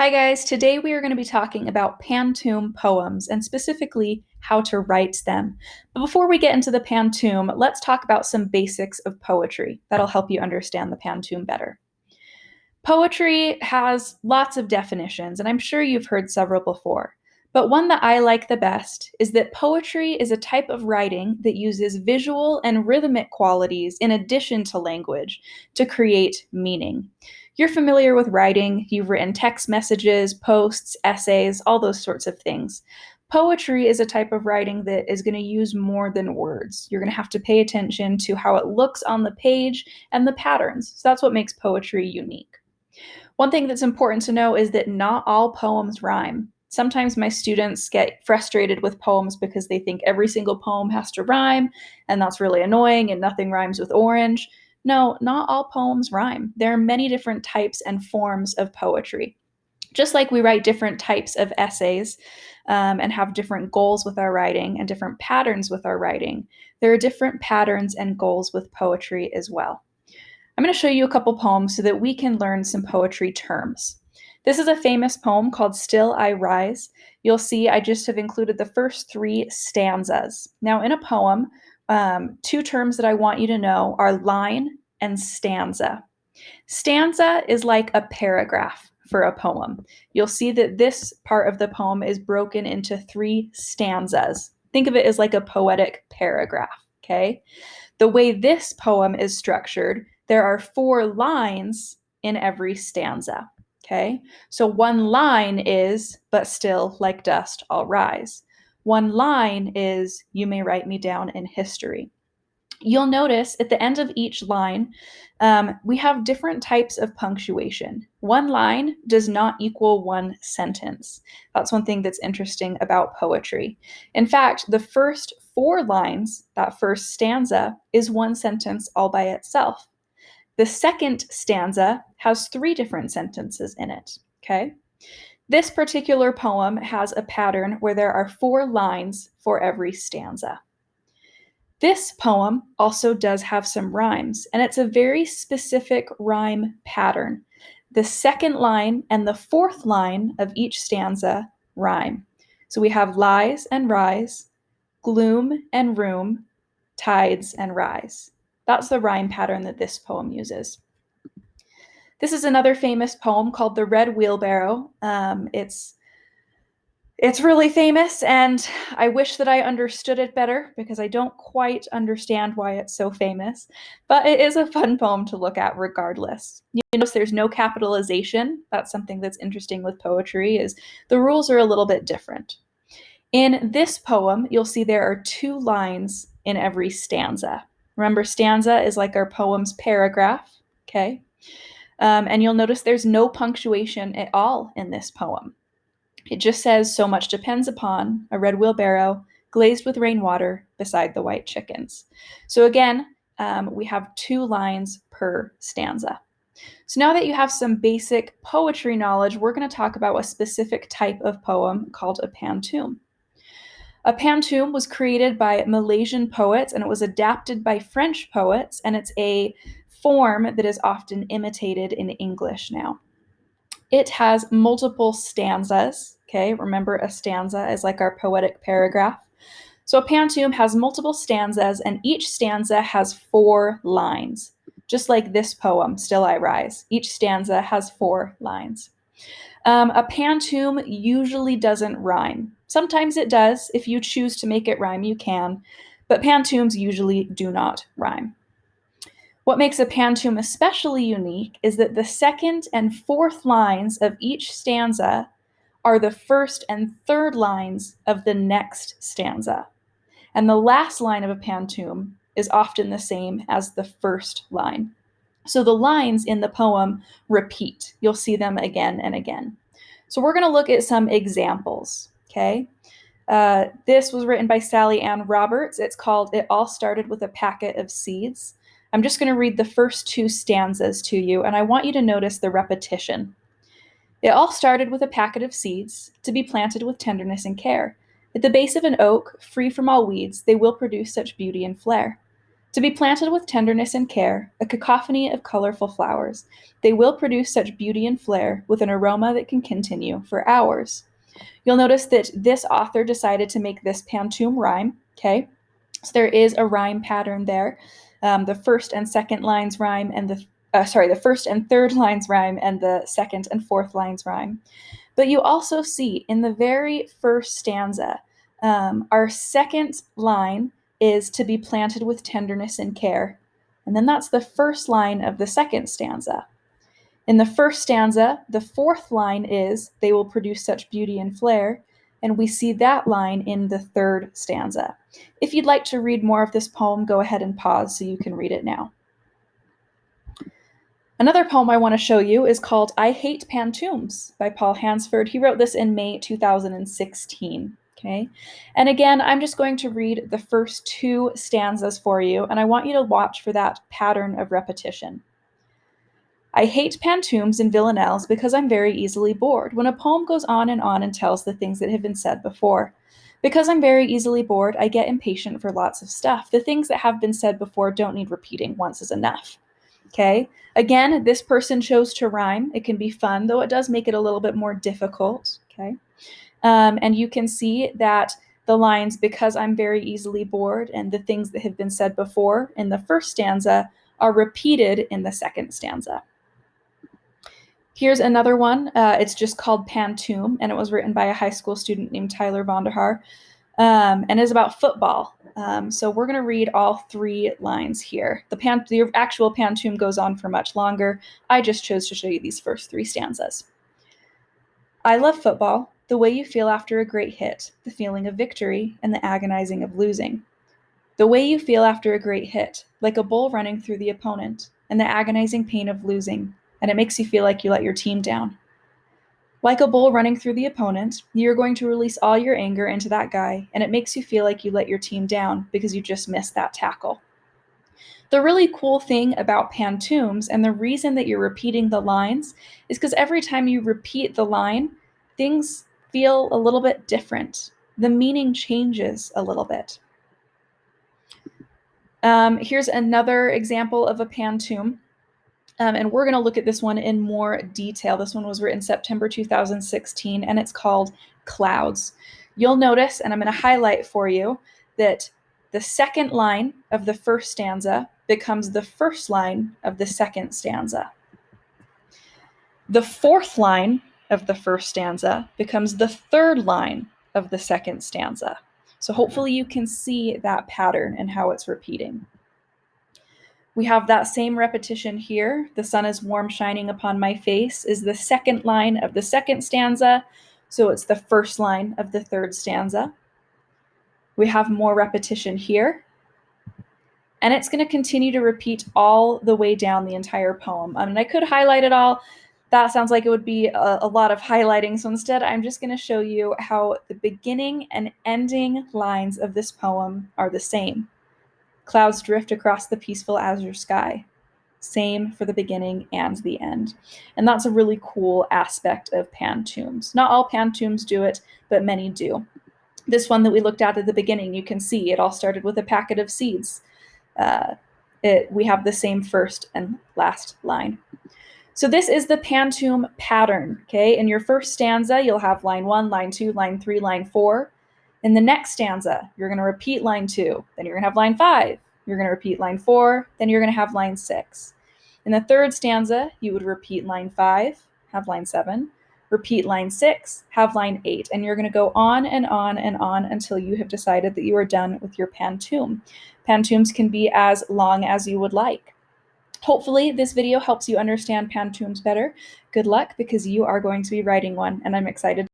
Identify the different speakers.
Speaker 1: Hi guys, today we are going to be talking about Pantoum poems and specifically how to write them. But before we get into the Pantoum, let's talk about some basics of poetry. That'll help you understand the Pantoum better. Poetry has lots of definitions, and I'm sure you've heard several before. But one that I like the best is that poetry is a type of writing that uses visual and rhythmic qualities in addition to language to create meaning. You're familiar with writing, you've written text messages, posts, essays, all those sorts of things. Poetry is a type of writing that is going to use more than words. You're going to have to pay attention to how it looks on the page and the patterns. So that's what makes poetry unique. One thing that's important to know is that not all poems rhyme. Sometimes my students get frustrated with poems because they think every single poem has to rhyme, and that's really annoying, and nothing rhymes with orange. No, not all poems rhyme. There are many different types and forms of poetry. Just like we write different types of essays and have different goals with our writing and different patterns with our writing, there are different patterns and goals with poetry as well. I'm going to show you a couple poems so that we can learn some poetry terms. This is a famous poem called Still I Rise. You'll see I just have included the first three stanzas. Now, in a poem, two terms that I want you to know are line and stanza. Stanza is like a paragraph for a poem. You'll see that this part of the poem is broken into three stanzas. Think of it as like a poetic paragraph, okay? The way this poem is structured, there are 4 lines in every stanza, okay? So one line is, but still like dust I'll rise. One line is, you may write me down in history. You'll notice at the end of each line, we have different types of punctuation. One line does not equal one sentence. That's one thing that's interesting about poetry. In fact, the first 4 lines, that first stanza, is one sentence all by itself. The second stanza has 3 different sentences in it, okay? This particular poem has a pattern where there are 4 lines for every stanza. This poem also does have some rhymes, and it's a very specific rhyme pattern. The second line and the fourth line of each stanza rhyme. So we have lies and rise, gloom and room, tides and rise. That's the rhyme pattern that this poem uses. This is another famous poem called The Red Wheelbarrow. It's really famous, and I wish that I understood it better because I don't quite understand why it's so famous, but it is a fun poem to look at regardless. You notice there's no capitalization. That's something that's interesting with poetry, is the rules are a little bit different. In this poem, you'll see there are 2 lines in every stanza. Remember, stanza is like our poem's paragraph, okay? And you'll notice there's no punctuation at all in this poem. It just says, so much depends upon a red wheelbarrow glazed with rainwater beside the white chickens. So again, we have 2 lines per stanza. So now that you have some basic poetry knowledge, we're going to talk about a specific type of poem called a pantoum. A pantoum was created by Malaysian poets and it was adapted by French poets, and it's a form that is often imitated in English now. It has multiple stanzas, okay? Remember, a stanza is like our poetic paragraph. So a pantoum has multiple stanzas, and each stanza has 4 lines, just like this poem, Still I Rise. Each stanza has 4 lines. A pantoum usually doesn't rhyme. Sometimes it does. If you choose to make it rhyme, you can, but pantoums usually do not rhyme. What makes a pantoum especially unique is that the second and fourth lines of each stanza are the first and third lines of the next stanza. And the last line of a pantoum is often the same as the first line. So the lines in the poem repeat. You'll see them again and again. So we're going to look at some examples, okay? This was written by Sally Ann Roberts. It's called It All Started with a Packet of Seeds. I'm just going to read the first 2 stanzas to you, and I want you to notice the repetition. It all started with a packet of seeds to be planted with tenderness and care. At the base of an oak, free from all weeds, they will produce such beauty and flair. To be planted with tenderness and care, a cacophony of colorful flowers. They will produce such beauty and flair with an aroma that can continue for hours. You'll notice that this author decided to make this Pantoum rhyme, okay? So there is a rhyme pattern there. The first and second lines rhyme, and the first and third lines rhyme, and the second and fourth lines rhyme. But you also see in the very first stanza, our second line is to be planted with tenderness and care. And then that's the first line of the second stanza. In the first stanza, the fourth line is, they will produce such beauty and flair, and we see that line in the third stanza. If you'd like to read more of this poem, go ahead and pause so you can read it now. Another poem I want to show you is called I Hate Pantoums by Paul Hansford. He wrote this in May 2016. Okay, and again, I'm just going to read the first two stanzas for you, and I want you to watch for that pattern of repetition. I hate pantoums and villanelles because I'm very easily bored when a poem goes on and tells the things that have been said before. Because I'm very easily bored, I get impatient for lots of stuff. The things that have been said before don't need repeating, once is enough. Okay, again, this person chose to rhyme. It can be fun, though it does make it a little bit more difficult. Okay, and you can see that the lines, because I'm very easily bored, and the things that have been said before in the first stanza are repeated in the second stanza. Here's another one. It's just called Pantoum, and it was written by a high school student named Tyler Vonderhaar, and is about football. So we're going to read all three lines here. The actual Pantoum goes on for much longer. I just chose to show you these first three stanzas. I love football, the way you feel after a great hit, the feeling of victory, and the agonizing of losing. The way you feel after a great hit, like a bull running through the opponent, and the agonizing pain of losing, and it makes you feel like you let your team down. Like a bull running through the opponent, you're going to release all your anger into that guy, and it makes you feel like you let your team down because you just missed that tackle. The really cool thing about pantoums, and the reason that you're repeating the lines, is because every time you repeat the line, things feel a little bit different. The meaning changes a little bit. Here's another example of a pantoum. And we're going to look at this one in more detail. This one was written September 2016, and it's called Clouds. You'll notice, and I'm going to highlight for you, that the second line of the first stanza becomes the first line of the second stanza. The fourth line of the first stanza becomes the third line of the second stanza. So hopefully you can see that pattern and how it's repeating. We have that same repetition here. The sun is warm shining upon my face is the second line of the second stanza, so it's the first line of the third stanza. We have more repetition here, and it's going to continue to repeat all the way down the entire poem. I could highlight it all. That sounds like it would be a lot of highlighting, so instead I'm just going to show you how the beginning and ending lines of this poem are the same. Clouds drift across the peaceful azure sky. Same for the beginning and the end. And that's a really cool aspect of pantoums. Not all pantoums do it, but many do. This one that we looked at the beginning, you can see it all started with a packet of seeds. We have the same first and last line. So this is the pantoum pattern, okay? In your first stanza, you'll have line 1, line 2, line 3, line 4. In the next stanza, you're going to repeat line 2, then you're going to have line 5, you're going to repeat line 4, then you're going to have line 6. In the third stanza, you would repeat line 5, have line 7, repeat line 6, have line 8, and you're going to go on and on and on until you have decided that you are done with your pantoum. Pantoums can be as long as you would like. Hopefully this video helps you understand pantoums better. Good luck, because you are going to be writing one, and I'm excited.